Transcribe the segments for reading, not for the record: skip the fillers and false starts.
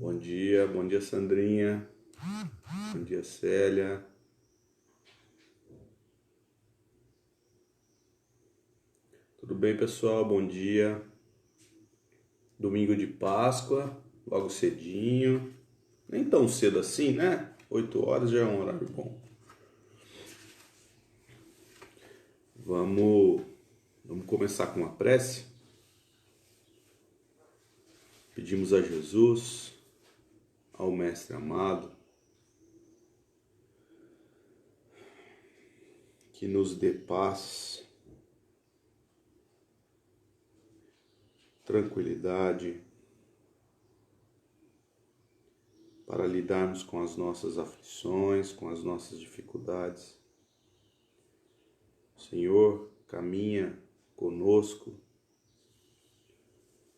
Bom dia Sandrinha, bom dia Célia. Tudo bem, pessoal? Bom dia. Domingo de Páscoa, logo cedinho. Nem tão cedo assim, né? 8 horas já é um horário bom. Vamos começar com uma prece. Pedimos a Jesus, ao Mestre amado, que nos dê paz, tranquilidade, para lidarmos com as nossas aflições, com as nossas dificuldades. O Senhor caminha conosco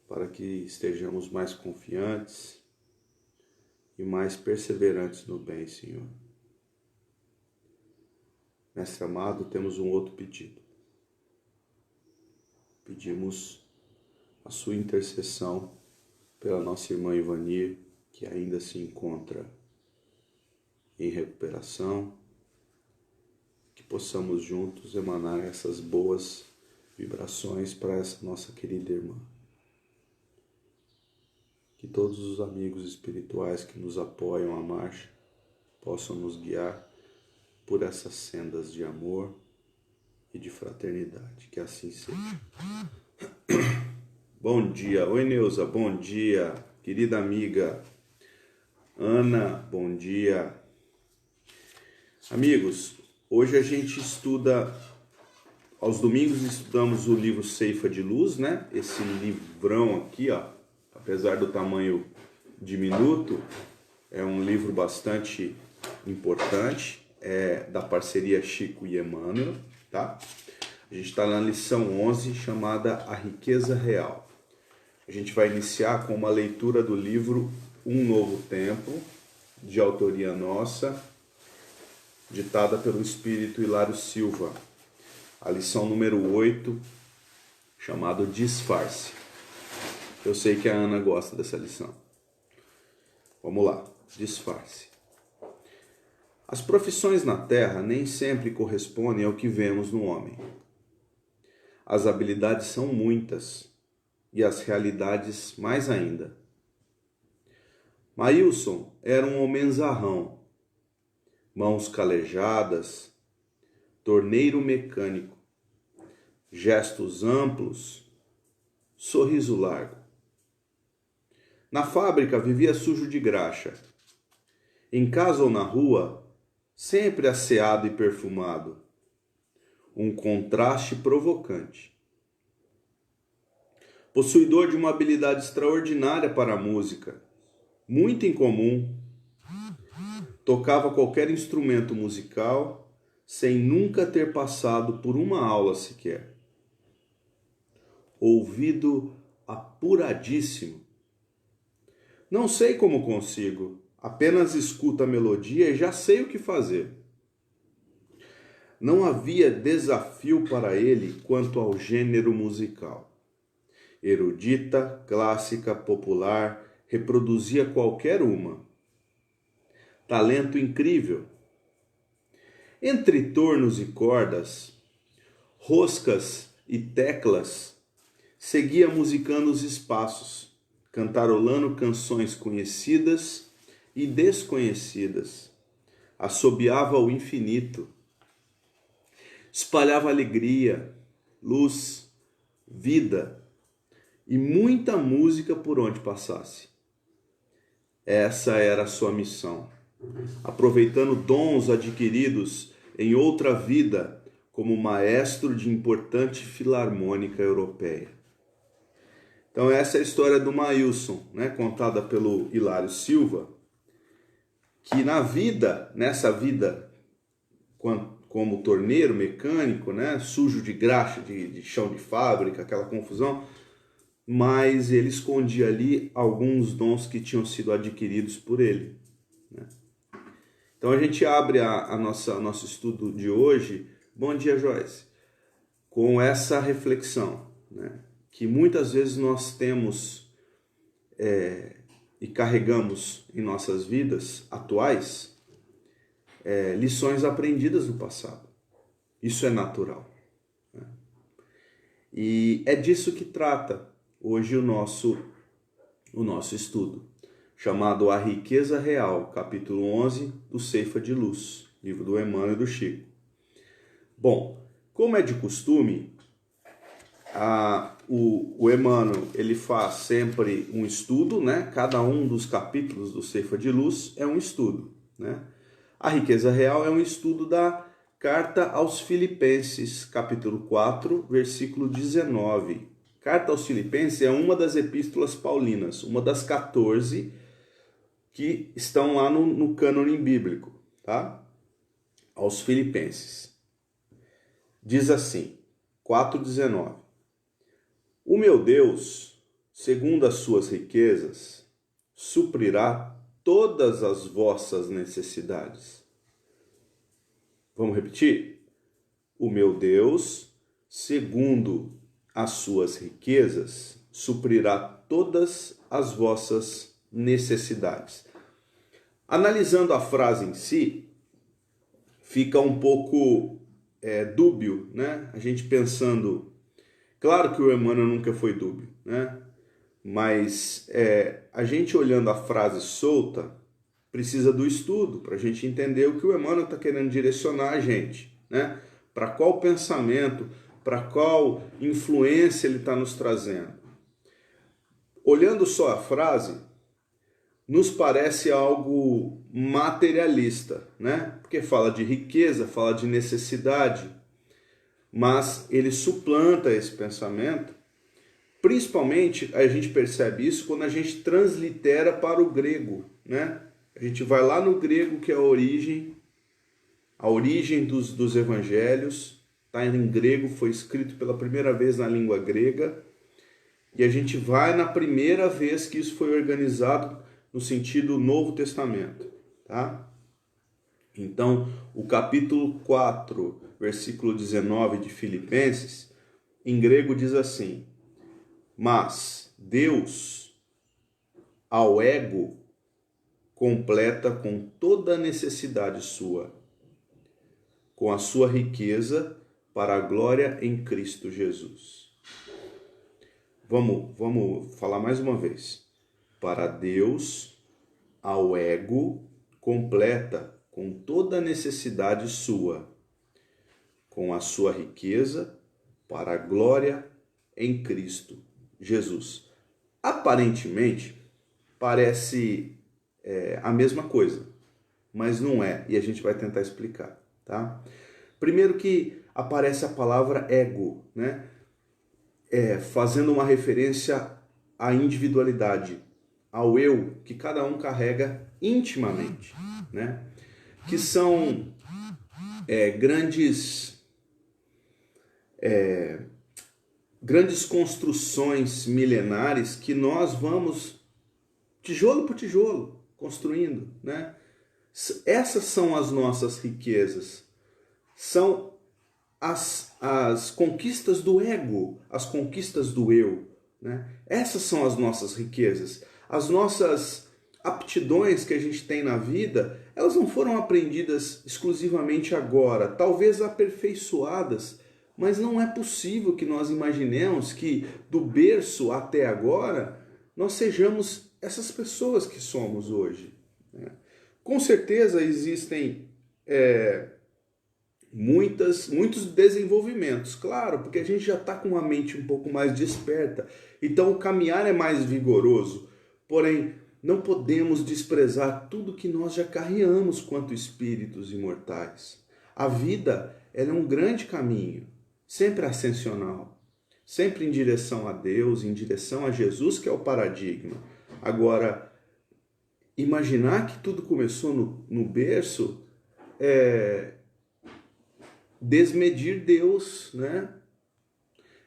para que estejamos mais confiantes e mais perseverantes no bem, Senhor. Mestre amado, temos um outro pedido. Pedimos a sua intercessão pela nossa irmã Ivanir, que ainda se encontra em recuperação, que possamos juntos emanar essas boas vibrações para essa nossa querida irmã. Que todos os amigos espirituais que nos apoiam à marcha possam nos guiar por essas sendas de amor e de fraternidade. Que assim seja. Bom dia. Oi, Neuza. Bom dia. Querida amiga Ana, bom dia. Amigos, hoje a gente estuda, aos domingos estudamos o livro Ceifa de Luz, né? Esse livrão aqui, ó, apesar do tamanho diminuto, é um livro bastante importante, é da parceria Chico e Emmanuel, tá? A gente está na lição 11, chamada A Riqueza Real. A gente vai iniciar com uma leitura do livro Um Novo Tempo, de autoria nossa, ditada pelo espírito Hilário Silva. A lição número 8, chamado Disfarce. Eu sei que a Ana gosta dessa lição. Vamos lá, disfarce. As profissões na Terra nem sempre correspondem ao que vemos no homem. As habilidades são muitas e as realidades mais ainda. Maílson era um homenzarrão, mãos calejadas, torneiro mecânico, gestos amplos, sorriso largo. Na fábrica vivia sujo de graxa. Em casa ou na rua, sempre asseado e perfumado. Um contraste provocante. Possuidor de uma habilidade extraordinária para a música, muito incomum, tocava qualquer instrumento musical sem nunca ter passado por uma aula sequer. Ouvido apuradíssimo. Não sei como consigo, apenas escuto a melodia e já sei o que fazer. Não havia desafio para ele quanto ao gênero musical. Erudita, clássica, popular, reproduzia qualquer uma. Talento incrível. Entre tornos e cordas, roscas e teclas, seguia musicando os espaços, cantarolando canções conhecidas e desconhecidas. Assobiava o infinito. Espalhava alegria, luz, vida e muita música por onde passasse. Essa era a sua missão, aproveitando dons adquiridos em outra vida como maestro de importante filarmônica europeia. Então essa é a história do Maílson, né, contada pelo Hilário Silva, que nessa vida como torneiro mecânico, né, sujo de graxa, de chão de fábrica, aquela confusão, mas ele escondia ali alguns dons que tinham sido adquiridos por ele, né? Então a gente abre nosso estudo de hoje, bom dia Joyce, com essa reflexão, né? Que muitas vezes nós temos e carregamos em nossas vidas atuais lições aprendidas no passado. Isso é natural. Né? E é disso que trata hoje o nosso estudo, chamado A Riqueza Real, capítulo 11 do Ceifa de Luz, livro do Emmanuel e do Chico. Bom, como é de costume, o Emmanuel ele faz sempre um estudo, né? Cada um dos capítulos do Ceifa de Luz é um estudo, né? A Riqueza Real é um estudo da Carta aos Filipenses, capítulo 4, versículo 19. Carta aos Filipenses é uma das epístolas paulinas, uma das 14 que estão lá no cânone bíblico, tá? Aos Filipenses. Diz assim, 4,19. O meu Deus, segundo as suas riquezas, suprirá todas as vossas necessidades. Vamos repetir? O meu Deus, segundo as suas riquezas, suprirá todas as vossas necessidades. Analisando a frase em si, fica um pouco dúbio, né? A gente pensando, claro que o Emmanuel nunca foi dúbio, né? Mas a gente olhando a frase solta, precisa do estudo para a gente entender o que o Emmanuel está querendo direcionar a gente, né? Para qual pensamento, para qual influência ele está nos trazendo. Olhando só a frase, nos parece algo materialista, né? Porque fala de riqueza, fala de necessidade, mas ele suplanta esse pensamento. Principalmente a gente percebe isso quando a gente translitera para o grego, né? A gente vai lá no grego, que é a origem dos evangelhos, tá em grego, foi escrito pela primeira vez na língua grega, e a gente vai na primeira vez que isso foi organizado no sentido Novo Testamento, tá? Então, o capítulo 4, versículo 19 de Filipenses, em grego diz assim: mas Deus, ao ego, completa com toda a necessidade sua, com a sua riqueza para a glória em Cristo Jesus. Vamos falar mais uma vez. Para Deus, ao ego, completa com toda a necessidade sua, com a sua riqueza para a glória em Cristo Jesus. Aparentemente, parece a mesma coisa, mas não é, e a gente vai tentar explicar, tá? Primeiro que aparece a palavra ego, né? Fazendo uma referência à individualidade, ao eu que cada um carrega intimamente, né? Que são grandes construções milenares que nós vamos tijolo por tijolo construindo, né? Essas são as nossas riquezas, são as conquistas do ego, as conquistas do eu, né? Essas são as nossas riquezas, as nossas aptidões que a gente tem na vida, elas não foram aprendidas exclusivamente agora, talvez aperfeiçoadas, mas não é possível que nós imaginemos que do berço até agora nós sejamos essas pessoas que somos hoje, né? Com certeza existem muitos desenvolvimentos, claro, porque a gente já está com uma mente um pouco mais desperta, então o caminhar é mais vigoroso, porém não podemos desprezar tudo que nós já carregamos quanto espíritos imortais. A vida ela é um grande caminho, sempre ascensional, sempre em direção a Deus, em direção a Jesus, que é o paradigma. Agora, imaginar que tudo começou no berço é desmedir Deus, né?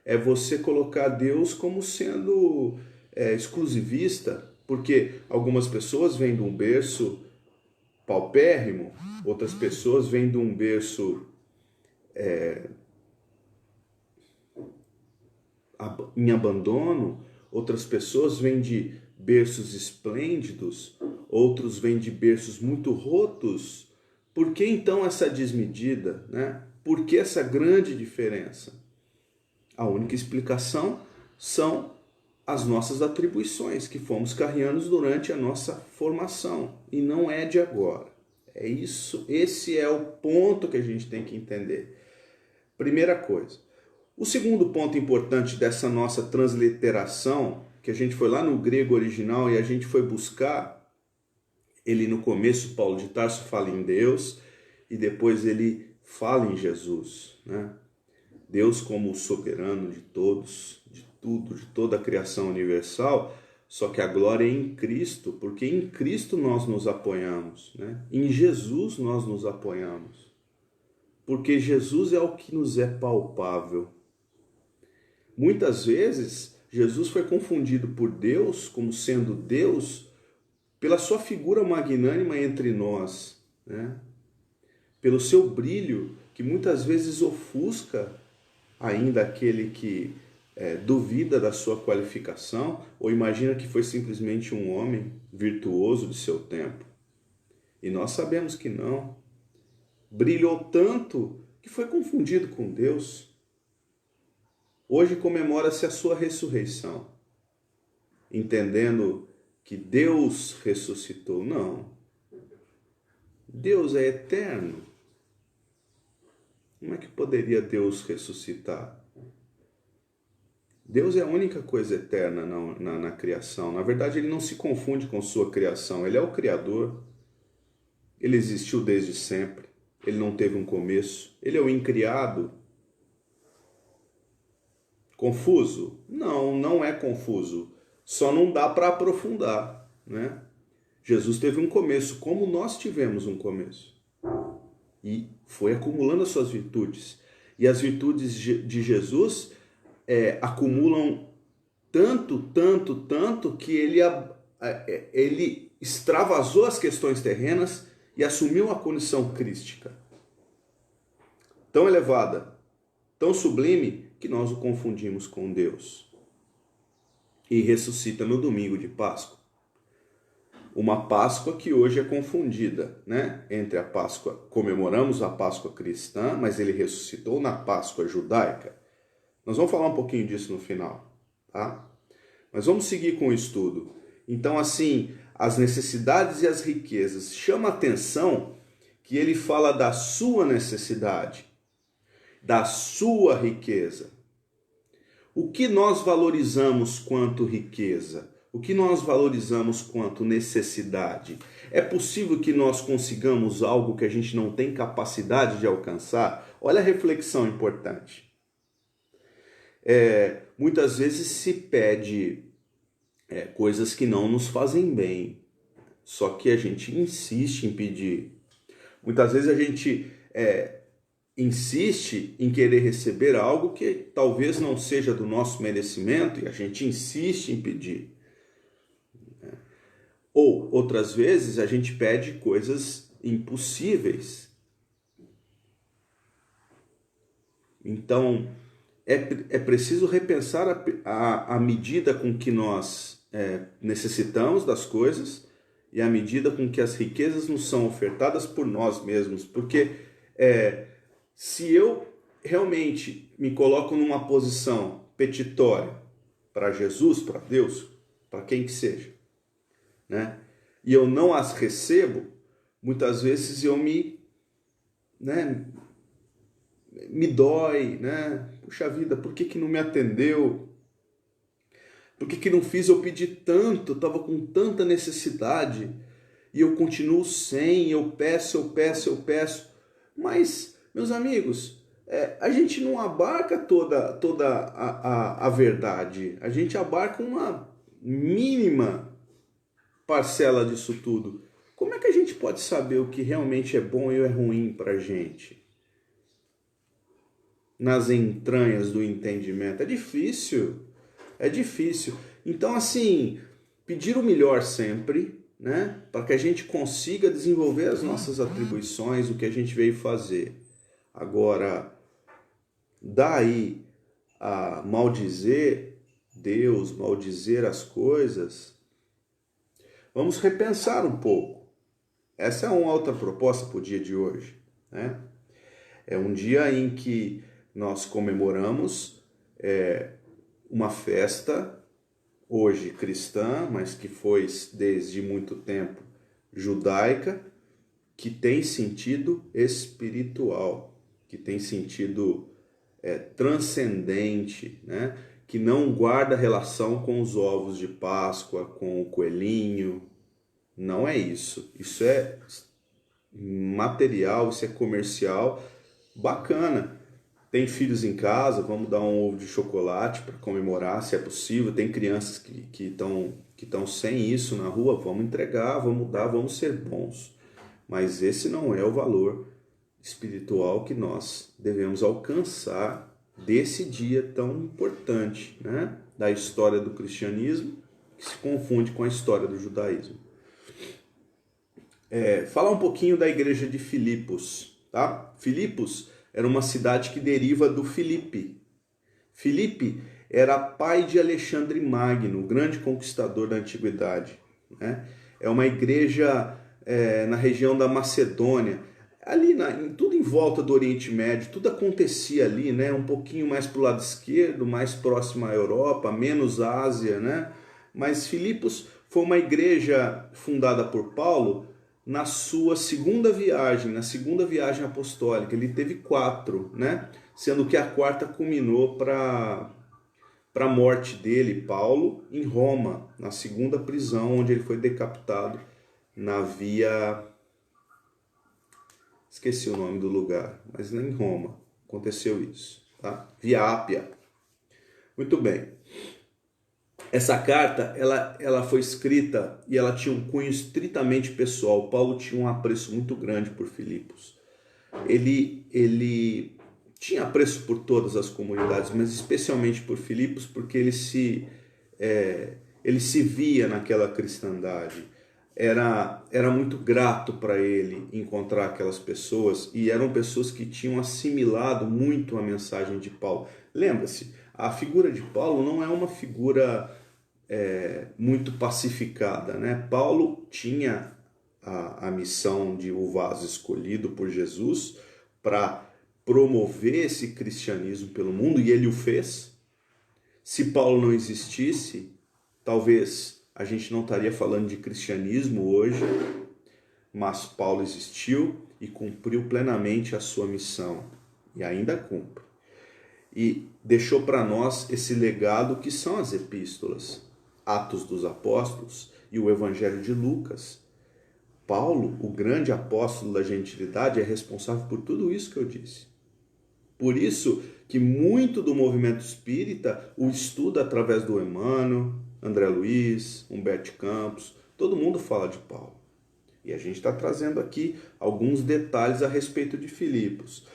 É você colocar Deus como sendo exclusivista, porque algumas pessoas vêm de um berço paupérrimo, outras pessoas vêm de um berço em abandono, outras pessoas vêm de berços esplêndidos, outros vêm de berços muito rotos. Por que então essa desmedida, né? Por que essa grande diferença? A única explicação são as nossas atribuições que fomos carregando durante a nossa formação, e não é de agora. É isso, esse é o ponto que a gente tem que entender. Primeira coisa. O segundo ponto importante dessa nossa transliteração, que a gente foi lá no grego original e a gente foi buscar, ele no começo, Paulo de Tarso fala em Deus e depois ele fala em Jesus, né? Deus como o soberano de todos, de tudo, de toda a criação universal, só que a glória é em Cristo, porque em Cristo nós nos apoiamos, né? Em Jesus nós nos apoiamos, porque Jesus é o que nos é palpável. Muitas vezes, Jesus foi confundido por Deus, como sendo Deus, pela sua figura magnânima entre nós, né? Pelo seu brilho, que muitas vezes ofusca ainda aquele que duvida da sua qualificação ou imagina que foi simplesmente um homem virtuoso de seu tempo. E nós sabemos que não. Brilhou tanto que foi confundido com Deus. Hoje comemora-se a sua ressurreição, entendendo que Deus ressuscitou. Não. Deus é eterno. Como é que poderia Deus ressuscitar? Deus é a única coisa eterna na criação. Na verdade, ele não se confunde com sua criação. Ele é o Criador. Ele existiu desde sempre. Ele não teve um começo. Ele é o incriado. Confuso? Não, não é confuso. Só não dá para aprofundar, né? Jesus teve um começo, como nós tivemos um começo. E foi acumulando as suas virtudes. E as virtudes de Jesus acumulam tanto que ele extravasou as questões terrenas e assumiu a condição crística. Tão elevada, tão sublime, que nós o confundimos com Deus. E ressuscita no domingo de Páscoa. Uma Páscoa que hoje é confundida, né? Entre a Páscoa, comemoramos a Páscoa cristã, mas ele ressuscitou na Páscoa judaica. Nós vamos falar um pouquinho disso no final, tá? Mas vamos seguir com o estudo. Então, assim, as necessidades e as riquezas. Chama a atenção que ele fala da sua necessidade, da sua riqueza. O que nós valorizamos quanto riqueza? O que nós valorizamos quanto necessidade? É possível que nós consigamos algo que a gente não tem capacidade de alcançar? Olha a reflexão importante. Muitas vezes se pede coisas que não nos fazem bem, só que a gente insiste em pedir. Muitas vezes a gente insiste em querer receber algo que talvez não seja do nosso merecimento e a gente insiste em pedir. Ou, outras vezes, a gente pede coisas impossíveis. Então, é preciso repensar a medida com que nós necessitamos das coisas e a medida com que as riquezas nos são ofertadas por nós mesmos. Porque se eu realmente me coloco numa posição petitória para Jesus, para Deus, para quem que seja, né? E eu não as recebo, muitas vezes eu me dói, né? Puxa vida, por que não me atendeu? Por que não fiz? Eu pedi tanto, eu estava com tanta necessidade e eu continuo sem, eu peço. Mas, meus amigos, a gente não abarca toda a verdade, a gente abarca uma mínima parcela disso tudo. Como é que a gente pode saber o que realmente é bom e é ruim para a gente? Nas entranhas do entendimento. É difícil. Então, assim, pedir o melhor sempre, né? Para que a gente consiga desenvolver as nossas atribuições, o que a gente veio fazer. Agora, daí a maldizer Deus, maldizer as coisas, Vamos repensar um pouco. Essa é uma outra proposta para o dia de hoje, né? É um dia em que nós comemoramos uma festa, hoje cristã, mas que foi desde muito tempo judaica, que tem sentido espiritual, que tem sentido transcendente, né? Que não guarda relação com os ovos de Páscoa, com o coelhinho. Não é isso. Isso é material, isso é comercial, bacana. Tem filhos em casa, vamos dar um ovo de chocolate para comemorar, se é possível. Tem crianças que estão sem isso na rua, vamos entregar, vamos dar, vamos ser bons. Mas esse não é o valor espiritual que nós devemos alcançar desse dia tão importante, né? Da história do cristianismo, que se confunde com a história do judaísmo. Falar um pouquinho da igreja de Filipos, tá? Filipos era uma cidade que deriva do Filipe. Filipe era pai de Alexandre Magno, o grande conquistador da antiguidade, né? É uma igreja na região da Macedônia, ali tudo em volta do Oriente Médio, tudo acontecia ali, né? Um pouquinho mais para o lado esquerdo, mais próximo à Europa, menos Ásia, né? Mas Filipos foi uma igreja fundada por Paulo na sua segunda viagem, na segunda viagem apostólica. Ele teve 4, né? Sendo que a quarta culminou para a morte dele, Paulo, em Roma, na segunda prisão, onde ele foi decapitado na via... Esqueci o nome do lugar, mas em Roma aconteceu isso, tá? Via Ápia. Muito bem. Essa carta, ela foi escrita e ela tinha um cunho estritamente pessoal. Paulo tinha um apreço muito grande por Filipos. Ele tinha apreço por todas as comunidades, mas especialmente por Filipos, porque ele se via naquela cristandade. Era muito grato para ele encontrar aquelas pessoas, e eram pessoas que tinham assimilado muito a mensagem de Paulo. Lembra-se, a figura de Paulo não é uma figura muito pacificada, né? Paulo tinha a missão de o vaso escolhido por Jesus para promover esse cristianismo pelo mundo, e ele o fez. Se Paulo não existisse, talvez a gente não estaria falando de cristianismo hoje, mas Paulo existiu e cumpriu plenamente a sua missão, e ainda cumpre. E deixou para nós esse legado que são as epístolas, Atos dos Apóstolos e o Evangelho de Lucas. Paulo, o grande apóstolo da gentilidade, é responsável por tudo isso que eu disse. Por isso que muito do movimento espírita o estuda através do Emmanuel, André Luiz, Humberto Campos, todo mundo fala de Paulo. E a gente está trazendo aqui alguns detalhes a respeito de Filipos.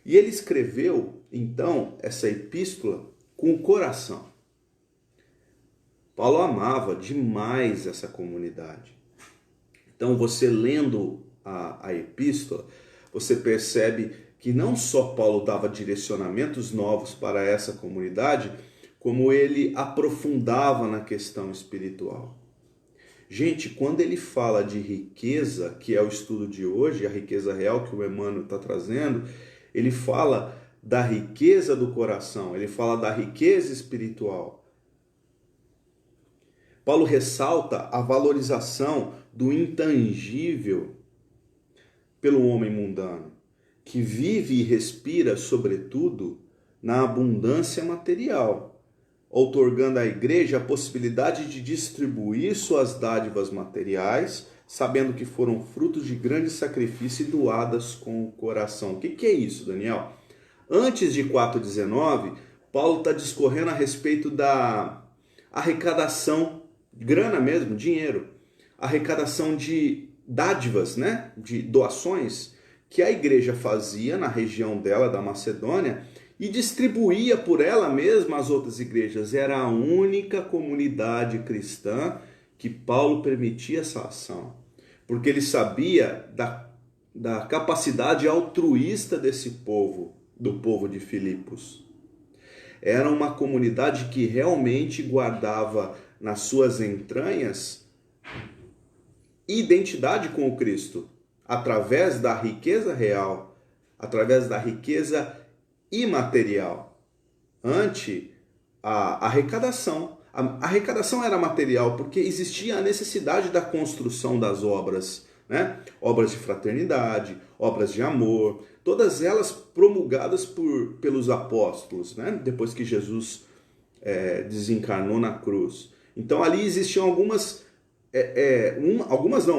E ele escreveu, então, essa epístola com o coração. Paulo amava demais essa comunidade. Então, você lendo a epístola, você percebe que não só Paulo dava direcionamentos novos para essa comunidade, como ele aprofundava na questão espiritual. Gente, quando ele fala de riqueza, que é o estudo de hoje, a riqueza real que o Emmanuel está trazendo, ele fala da riqueza do coração, ele fala da riqueza espiritual. Paulo ressalta a valorização do intangível pelo homem mundano, que vive e respira, sobretudo, na abundância material, outorgando à igreja a possibilidade de distribuir suas dádivas materiais, sabendo que foram frutos de grande sacrifício e doadas com o coração. O que é isso, Daniel? Antes de 4,19, Paulo está discorrendo a respeito da arrecadação, grana mesmo, dinheiro, arrecadação de dádivas, né? De doações que a igreja fazia na região dela, da Macedônia, e distribuía por ela mesma às outras igrejas. Era a única comunidade cristã que Paulo permitia essa ação, porque ele sabia da capacidade altruísta desse povo, do povo de Filipos. Era uma comunidade que realmente guardava nas suas entranhas identidade com o Cristo, através da riqueza real, através da riqueza imaterial. Ante a arrecadação. A arrecadação era material porque existia a necessidade da construção das obras, né? Obras de fraternidade, obras de amor, todas elas promulgadas pelos apóstolos, né? Depois que Jesus desencarnou na cruz. Então ali existiam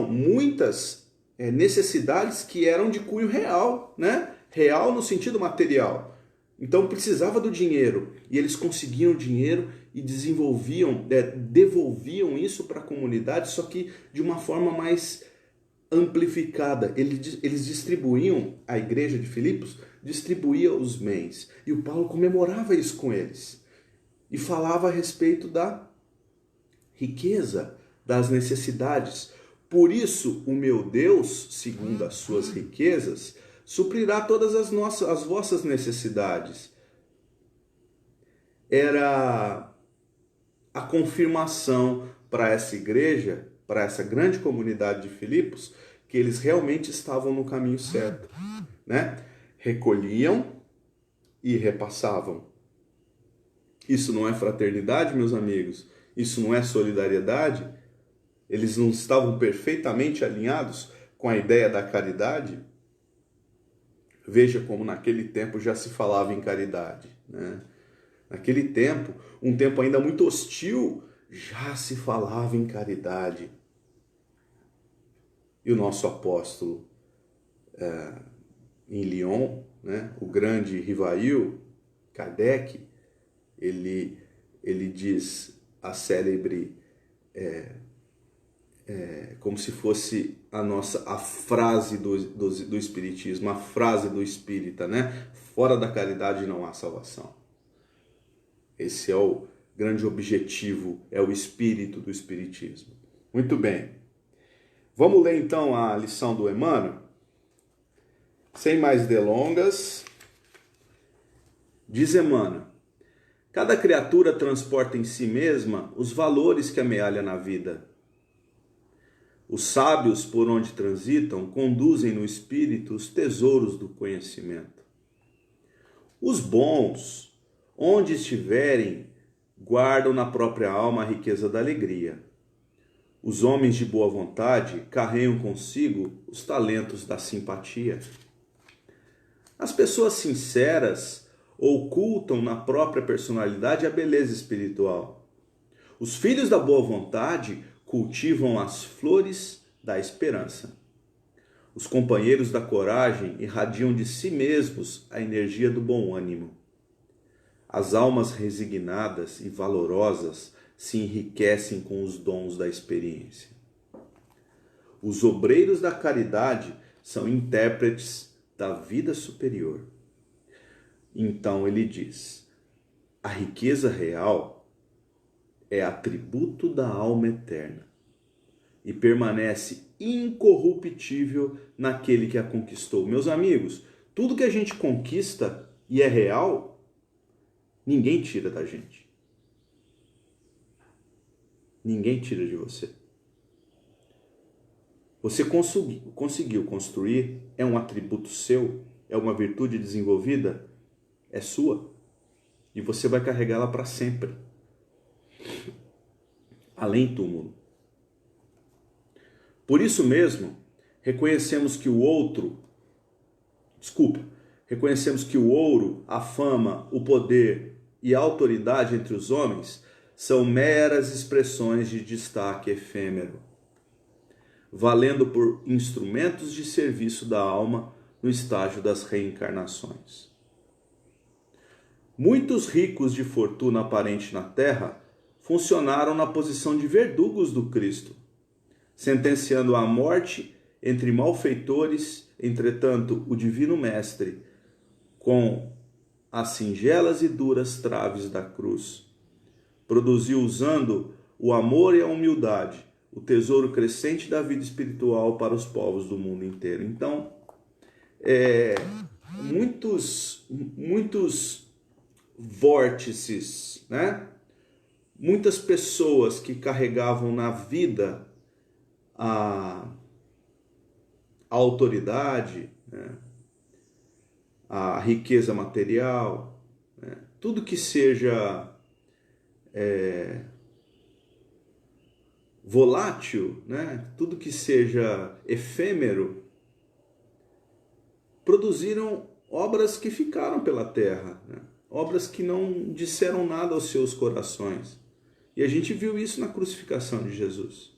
muitas necessidades que eram de cunho real, né? Real no sentido material. Então precisava do dinheiro e eles conseguiam o dinheiro e devolviam isso para a comunidade, só que de uma forma mais amplificada. Eles distribuíam, a igreja de Filipos distribuía os bens e o Paulo comemorava isso com eles e falava a respeito da riqueza, das necessidades. Por isso o meu Deus, segundo as suas riquezas, suprirá todas as vossas necessidades. Era a confirmação para essa igreja, para essa grande comunidade de Filipos, que eles realmente estavam no caminho certo, né? Recolhiam e repassavam. Isso não é fraternidade, meus amigos? Isso não é solidariedade? Eles não estavam perfeitamente alinhados com a ideia da caridade? Veja como naquele tempo já se falava em caridade, né? Naquele tempo, um tempo ainda muito hostil, já se falava em caridade. E o nosso apóstolo em Lyon, né, o grande Rivail, Kardec, ele diz a célebre, como se fosse a frase do Espiritismo, a frase do Espírita, né? Fora da caridade não há salvação. Esse é o grande objetivo, é o espírito do Espiritismo. Muito bem. Vamos ler então a lição do Emmanuel? Sem mais delongas. Diz Emmanuel: cada criatura transporta em si mesma os valores que amealha na vida. Os sábios, por onde transitam, conduzem no espírito os tesouros do conhecimento. Os bons, onde estiverem, guardam na própria alma a riqueza da alegria. Os homens de boa vontade carregam consigo os talentos da simpatia. As pessoas sinceras ocultam na própria personalidade a beleza espiritual. Os filhos da boa vontade cultivam as flores da esperança. Os companheiros da coragem irradiam de si mesmos a energia do bom ânimo. As almas resignadas e valorosas se enriquecem com os dons da experiência. Os obreiros da caridade são intérpretes da vida superior. Então ele diz: a riqueza real é atributo da alma eterna e permanece incorruptível naquele que a conquistou. Meus amigos, tudo que a gente conquista e é real, ninguém tira da gente. Ninguém tira de você. Você conseguiu construir, é um atributo seu, é uma virtude desenvolvida, é sua. E você vai carregá-la para sempre. Além túmulo. Por isso mesmo, reconhecemos que o ouro, a fama, o poder e a autoridade entre os homens são meras expressões de destaque efêmero, valendo por instrumentos de serviço da alma no estágio das reencarnações. Muitos ricos de fortuna aparente na terra funcionaram na posição de verdugos do Cristo, sentenciando a morte entre malfeitores. Entretanto, o Divino Mestre, com as singelas e duras traves da cruz, produziu, usando o amor e a humildade, o tesouro crescente da vida espiritual para os povos do mundo inteiro. Então, muitos vórtices, né? Muitas pessoas que carregavam na vida a autoridade, né? A riqueza material, né? Tudo que seja volátil, né? Tudo que seja efêmero, produziram obras que ficaram pela terra, né? Obras que não disseram nada aos seus corações. E a gente viu isso na crucificação de Jesus.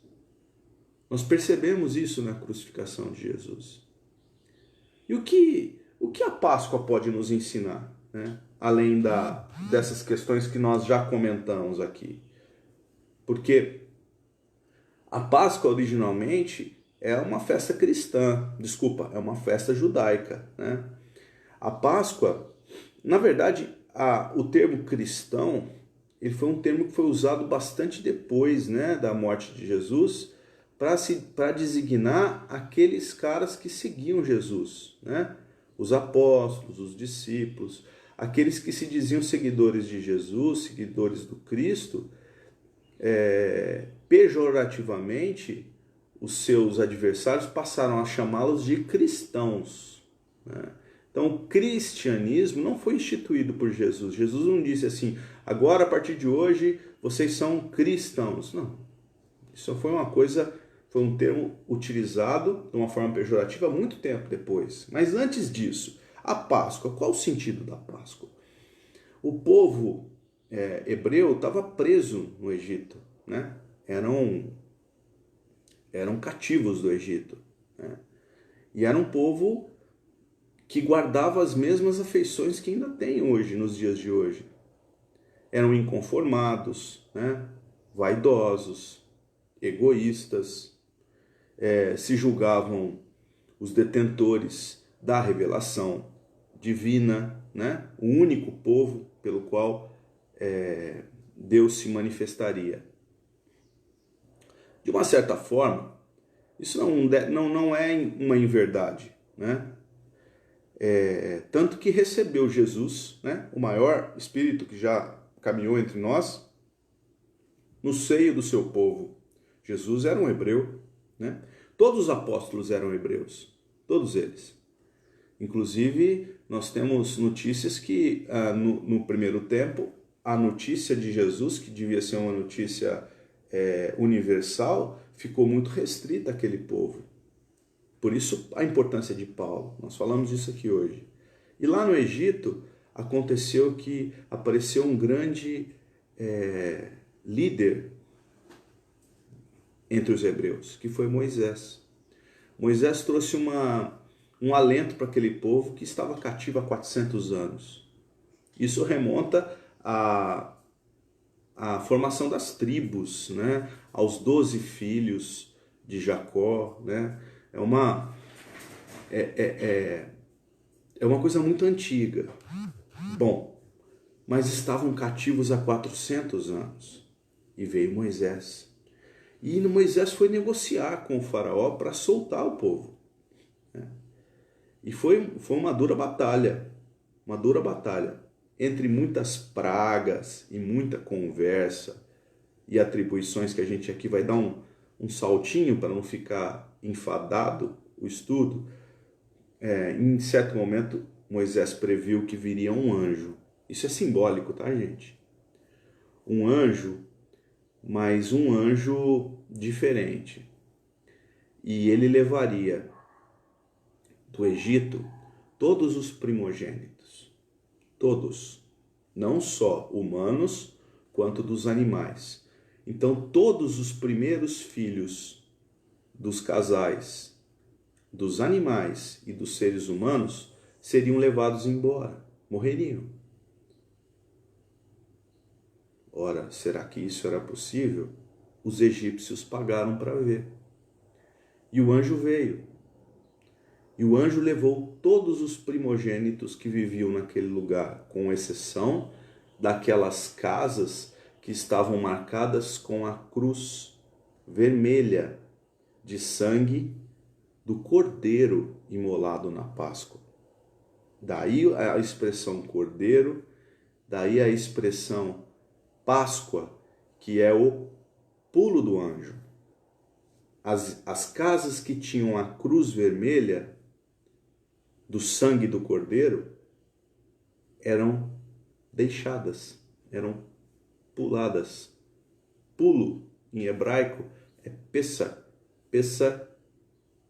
Nós percebemos isso na crucificação de Jesus. E o que a Páscoa pode nos ensinar, né? Além dessas questões que nós já comentamos aqui? Porque a Páscoa originalmente é uma festa cristã, desculpa, é uma festa judaica, né? A Páscoa, na verdade, o termo cristão, ele foi um termo que foi usado bastante depois, né, da morte de Jesus, para designar aqueles caras que seguiam Jesus, né? Os apóstolos, os discípulos, aqueles que se diziam seguidores de Jesus, seguidores do Cristo, pejorativamente, os seus adversários passaram a chamá-los de cristãos, né? Então, o cristianismo não foi instituído por Jesus. Jesus não disse assim, agora, a partir de hoje, vocês são cristãos. Não. Isso foi um termo utilizado de uma forma pejorativa há muito tempo depois. Mas antes disso, a Páscoa, qual o sentido da Páscoa? O povo hebreu estava preso no Egito, né? Eram cativos do Egito, né? E era um povo que guardava as mesmas afeições que ainda tem hoje, nos dias de hoje. Eram inconformados, né? Vaidosos, egoístas, se julgavam os detentores da revelação divina, né? O único povo pelo qual Deus se manifestaria. De uma certa forma, isso não é uma inverdade, né? Tanto que recebeu Jesus, né, o maior espírito que já caminhou entre nós, no seio do seu povo. Jesus era um hebreu, né? Todos os apóstolos eram hebreus, todos eles. Inclusive, nós temos notícias que no primeiro tempo, a notícia de Jesus, que devia ser uma notícia universal, ficou muito restrita àquele povo. Por isso a importância de Paulo. Nós falamos disso aqui hoje. E lá no Egito aconteceu que apareceu um grande líder entre os hebreus, que foi Moisés. Moisés trouxe um alento para aquele povo que estava cativo há 400 anos. Isso remonta à formação das tribos, né? Aos 12 filhos de Jacó, né? É uma coisa muito antiga. Bom, mas estavam cativos há 400 anos. E veio Moisés. E Moisés foi negociar com o faraó para soltar o povo. E foi uma dura batalha. Uma dura batalha. Entre muitas pragas e muita conversa e atribuições que a gente aqui vai dar um saltinho para não ficar enfadado o estudo, em certo momento Moisés previu que viria um anjo. Isso é simbólico, tá, gente? Um anjo, mas um anjo diferente. E ele levaria do Egito todos os primogênitos. Todos. Não só humanos, quanto dos animais. Então, todos os primeiros filhos dos casais, dos animais e dos seres humanos seriam levados embora, morreriam. Ora, será que isso era possível? Os egípcios pagaram para ver. E o anjo veio. E o anjo levou todos os primogênitos que viviam naquele lugar, com exceção daquelas casas que estavam marcadas com a cruz vermelha de sangue do cordeiro imolado na Páscoa. Daí a expressão cordeiro, daí a expressão Páscoa, que é o pulo do anjo. as casas que tinham a cruz vermelha do sangue do cordeiro eram deixadas, eram puladas. Pulo, em hebraico, é Pessa,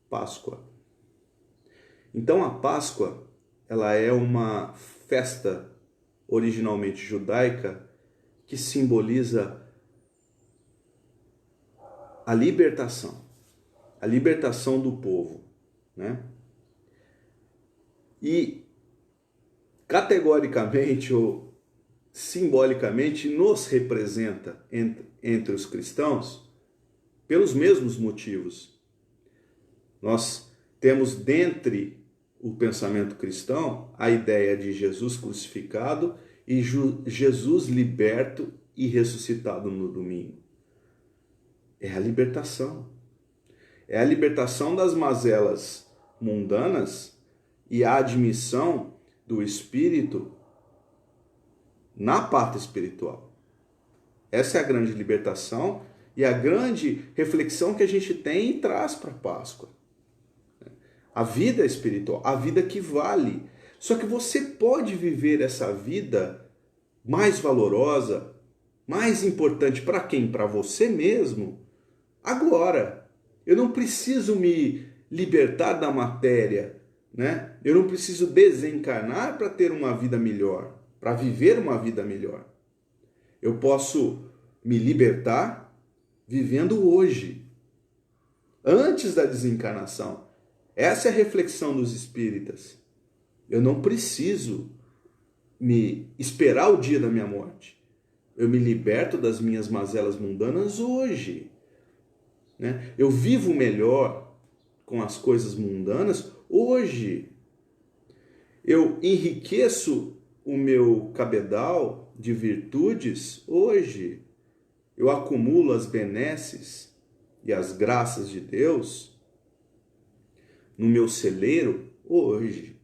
Páscoa. Então a Páscoa, ela é uma festa originalmente judaica que simboliza a libertação do povo, né? E categoricamente ou simbolicamente nos representa entre os cristãos pelos mesmos motivos. Nós temos dentre o pensamento cristão a ideia de Jesus crucificado e Jesus liberto e ressuscitado no domingo. É a libertação. É a libertação das mazelas mundanas e a admissão do Espírito na parte espiritual. Essa é a grande libertação e a grande reflexão que a gente tem e traz para a Páscoa. A vida espiritual, a vida que vale. Só que você pode viver essa vida mais valorosa, mais importante para quem? Para você mesmo. Agora, eu não preciso me libertar da matéria, né? Eu não preciso desencarnar para ter uma vida melhor, para viver uma vida melhor. Eu posso me libertar vivendo hoje, antes da desencarnação. Essa é a reflexão dos espíritas. Eu não preciso me esperar o dia da minha morte. Eu me liberto das minhas mazelas mundanas hoje, né? Eu vivo melhor com as coisas mundanas hoje. Eu enriqueço o meu cabedal de virtudes hoje. Eu acumulo as benesses e as graças de Deus no meu celeiro hoje.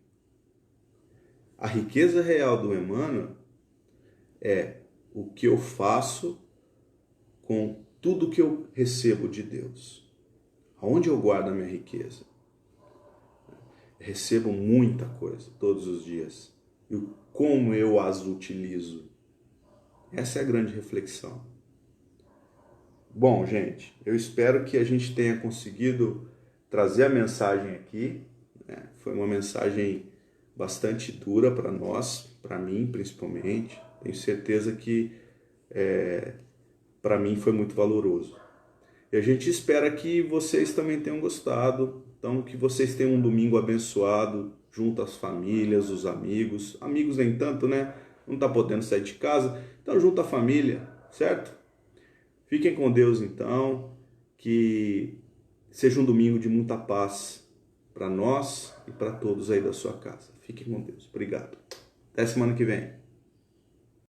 A riqueza real do Emmanuel é o que eu faço com tudo que eu recebo de Deus. Aonde eu guardo a minha riqueza? Recebo muita coisa todos os dias. E como eu as utilizo? Essa é a grande reflexão. Bom, gente, eu espero que a gente tenha conseguido trazer a mensagem aqui, né? Foi uma mensagem bastante dura para nós, para mim principalmente. Tenho certeza que para mim foi muito valoroso. E a gente espera que vocês também tenham gostado. Então, que vocês tenham um domingo abençoado, junto às famílias, os amigos. Amigos nem tanto, né? Não tá podendo sair de casa. Então, junto à família, certo? Fiquem com Deus, então. Que seja um domingo de muita paz para nós e para todos aí da sua casa. Fiquem com Deus. Obrigado. Até semana que vem.